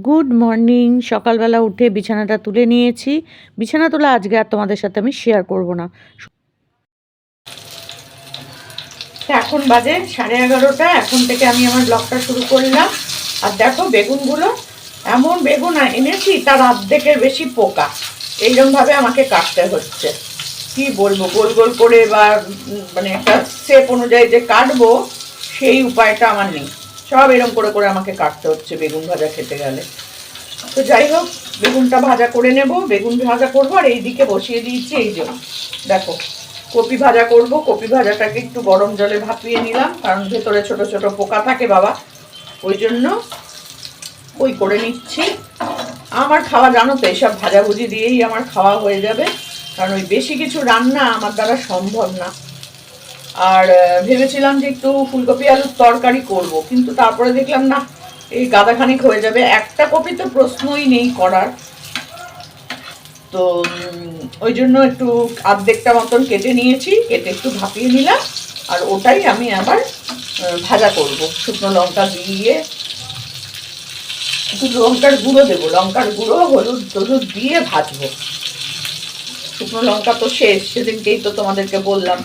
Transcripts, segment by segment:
Good morning. সকালবেলা উঠে বিছানাটা তুলে নিয়েছি। বিছানা তোলা আজকে আর তোমাদের সাথে আমি শেয়ার করব না। এখন বাজে 11:30। এখন থেকে আমি আমার ব্লগটা শুরু করলাম। আর দেখো বেগুনগুলো, এমন বেগুন এনেছি তার অর্ধেকের বেশি পোকা। এইরকমভাবে আমাকে কাটতে হচ্ছে। কি বলবো, গোল গোল করে বা মানে একটা শেপ অনুযায়ী যে কাটবো সেই উপায়টা আমার নেই। সব এরকম করে করে আমাকে কাটতে হচ্ছে বেগুন ভাজা খেতে গেলে। তো যাই হোক, বেগুনটা ভাজা করে নেব। বেগুন ভাজা করবো আর এইদিকে বসিয়ে দিয়েছি এই যে দেখো কপি ভাজা করব। কপি ভাজাটাকে একটু গরম জলে ভাপিয়ে নিলাম, কারণ ভেতরে ছোট ছোট পোকা থাকে বাবা, ওই জন্য ওই করে নিচ্ছি। আমার খাওয়া জানো তো, এইসব ভাজাভুজি দিয়েই আমার খাওয়া হয়ে যাবে, কারণ ওই বেশি কিছু রান্না আমার দ্বারা সম্ভব না। আর ভেবেছিলাম যে একটু ফুলকপি আলুর তরকারি করব, কিন্তু তারপরে দেখলাম না, এই গাদাখানিক হয়ে যাবে। একটা কপি তো প্রশ্নই নেই করার। তো ওই জন্য একটু অর্ধেকটা মতন কেটে নিয়েছি, কেটে একটু ভাপিয়ে নিলাম। আর ওটাই আমি আবার ভাজা করব, শুকনো লঙ্কা দিয়ে একটু লঙ্কার গুঁড়ো দেবো, লঙ্কার গুঁড়ো হলুদ টলুদ দিয়ে ভাজবো। শুকনো লঙ্কা তো শেষ, সেদিনকেই তো তোমাদেরকে বললাম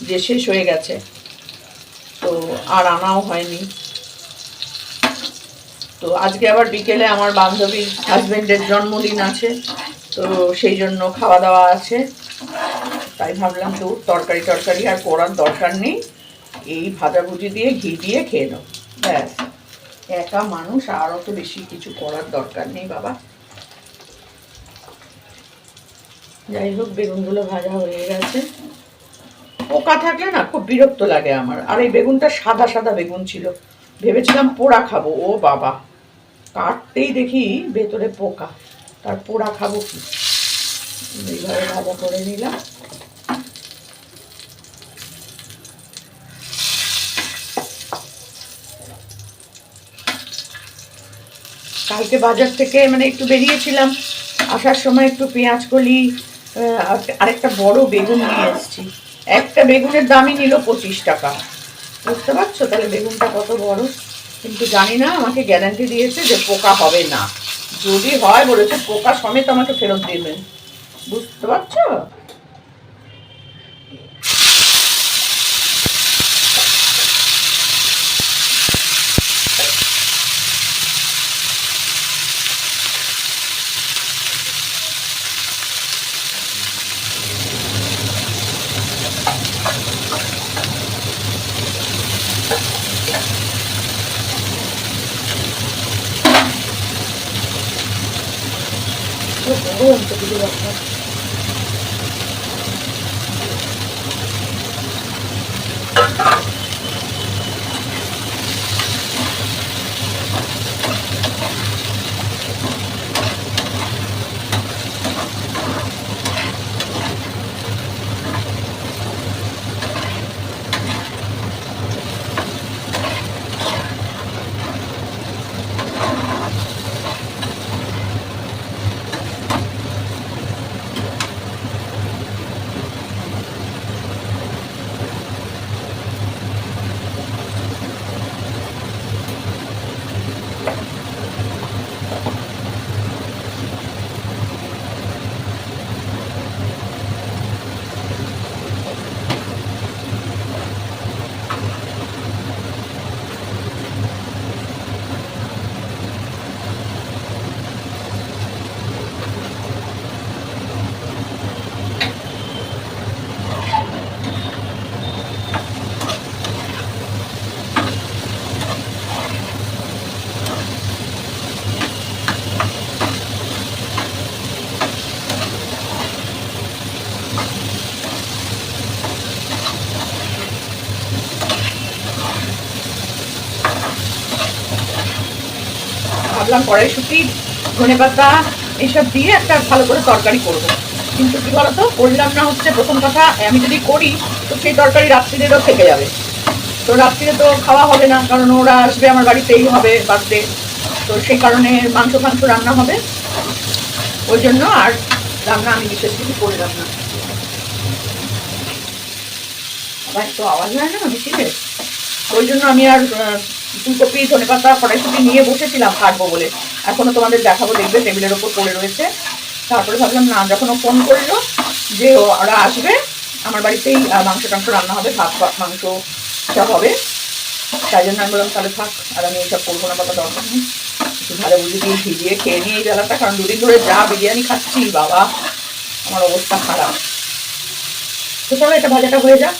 যে শেষ হয়ে গেছে, তো আর আনাও হয়নি। তো আজকে আবার বিকেলে আমার বান্ধবীর হাজবেন্ডের জন্মদিন আছে, তো সেই জন্য খাওয়া দাওয়া আছে। তাই ভাবলাম তো তরকারি টরকারি আর করার দরকার নেই, এই ভাজাভুজি দিয়ে ঘি দিয়ে খেয়ে নাও, ব্যাস। একা মানুষ, আর অত বেশি কিছু করার দরকার নেই বাবা। যাই হোক, বেগুনগুলো ভাজা হয়ে গেছে। পোকা থাকলে না খুব বিরক্ত লাগে আমার। আর এই বেগুনটা সাদা সাদা বেগুন ছিল, ভেবেছিলাম পোড়া খাবো। ও বাবা, কাটতেই দেখি ভেতরে পোকা, তার পোড়া খাবো কি? এইভাবে ভাজা করে নিলাম। কালকে বাজার থেকে মানে একটু বেরিয়েছিলাম, আসার সময় একটু পেঁয়াজ কলি আরেকটা বড় বেগুন নিয়ে এসেছি। একটা বেগুনের দামই নিল 25 টাকা। বুঝতে পারছো তাহলে বেগুনটা কত বড়? কিন্তু জানি না, আমাকে গ্যারান্টি দিয়েছে যে পোকা হবে না। যদি হয় বলেছে পোকা সমেত আমাকে ফেরত দেবেন। বুঝতে পারছো? বড় অংশ দিদি বাচ্চা। ভাবলাম কড়াইশুঁটি ধনেপাতা এইসব দিয়ে একটা ভালো করে তরকারি করবো, কিন্তু কি বলতো করলাম না। হচ্ছে প্রথম কথা, আমি যদি করি তো সেই তরকারি রাত্রিরেও থেকে যাবে। তো রাত্রিরে তো খাওয়া হবে না, কারণ ওরা আসবে আমার বাড়িতেই হবে বার্থডে। তো সেই কারণে মাংস ফাংস রান্না হবে, ওই জন্য আর রান্না আমি বিশেষ কিছু করলাম না। আবার তো আওয়াজ হয় না মেশিনের। ওই জন্য আমি আর ফুলকপি ধনেপাতা কড়াইশুঁটি নিয়ে বসেছিলাম কাটবো বলে। এখনও তোমাদের দেখাবো, দেখবে টেবিলের ওপর পড়ে রয়েছে। তারপরে ভাবলাম না, যখন ও ফোন করলো যে ওরা আসবে, আমার বাড়িতেই মাংস টাংস রান্না হবে, ভাত মাংস সব হবে, তাই জন্য আমি বললাম তাহলে থাক, আর আমি এইসব করবো না, কথা দরকার নেই, একটু ভালো বুঝে দিয়ে ভিজিয়ে খেয়ে নিই এই বেলাটা। কারণ দুদিন ধরে যা বিরিয়ানি খাচ্ছি বাবা, আমার অবস্থা খারাপ। তো চলো এটা ভাজাটা হয়ে যাক।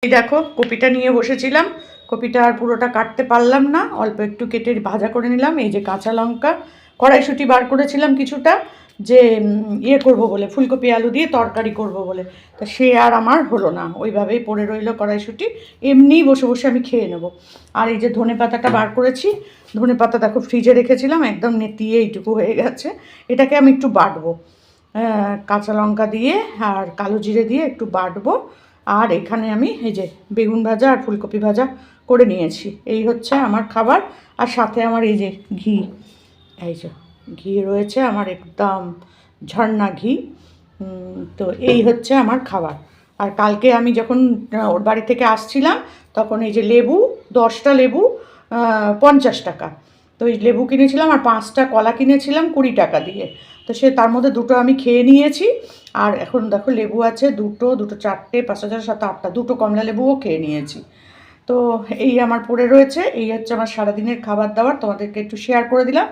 এই দেখো কপিটা নিয়ে বসেছিলাম, কপিটা আর পুরোটা কাটতে পারলাম না, অল্প একটু কেটে ভাজা করে নিলাম। এই যে কাঁচা লঙ্কা, কড়াইশুঁটি বার করেছিলাম কিছুটা, যে ইয়ে করবো বলে, ফুলকপি আলু দিয়ে তরকারি করব বলে, তা সে আর আমার হলো না, ওইভাবেই পড়ে রইলো কড়াইশুঁটি। এমনিই বসে বসে আমি খেয়ে নেবো। আর এই যে ধনে পাতাটা বার করেছি, ধনে পাতা দেখো ফ্রিজে রেখেছিলাম, একদম নেতিয়ে এইটুকু হয়ে গেছে। এটাকে আমি একটু বাটবো, কাঁচা লঙ্কা দিয়ে আর কালো জিরে দিয়ে একটু বাটবো। আর এখানে আমি এই যে বেগুন ভাজা আর ফুলকপি ভাজা করে নিয়েছি। এই হচ্ছে আমার খাবার। আর সাথে আমার এই যে ঘি, এই যে ঘি রয়েছে আমার, একদম ঝর্ণা ঘি। তো এই হচ্ছে আমার খাবার। আর কালকে আমি যখন ওর বাড়ি থেকে আসছিলাম, তখন এই যে লেবু, 10টা লেবু 50 টাকা, তো এই লেবু কিনেছিলাম, আর 5টা কলা কিনেছিলাম 20 টাকা দিয়ে। তো সে তার মধ্যে দুটো আমি খেয়ে নিয়েছি। আর এখন দেখো লেবু আছে দুটো, 4টে, 5 হাজার 7 8টা, দুটো কমলা লেবুও খেয়ে নিয়েছি। তো এই আমার পড়ে রয়েছে, এই হচ্ছে আমার সারাদিনের খাবার দাবার, তোমাদেরকে একটু শেয়ার করে দিলাম।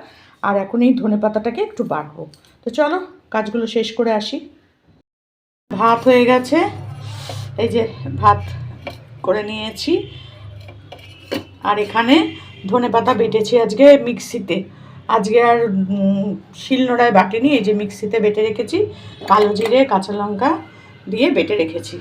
আর এখন এই ধনে পাতাটাকে একটু বাটবো। তো চলো কাজগুলো শেষ করে আসি। ভাত হয়ে গেছে, এই যে ভাত করে নিয়েছি। আর এখানে ধনে পাতা বেটেছি আজকে মিক্সিতে, আজকে আর শিলনোড়ায় বাটিনি, এই যে মিক্সিতে বেটে রেখেছি, কালো জিরে কাঁচা লঙ্কা দিয়ে বেটে রেখেছি।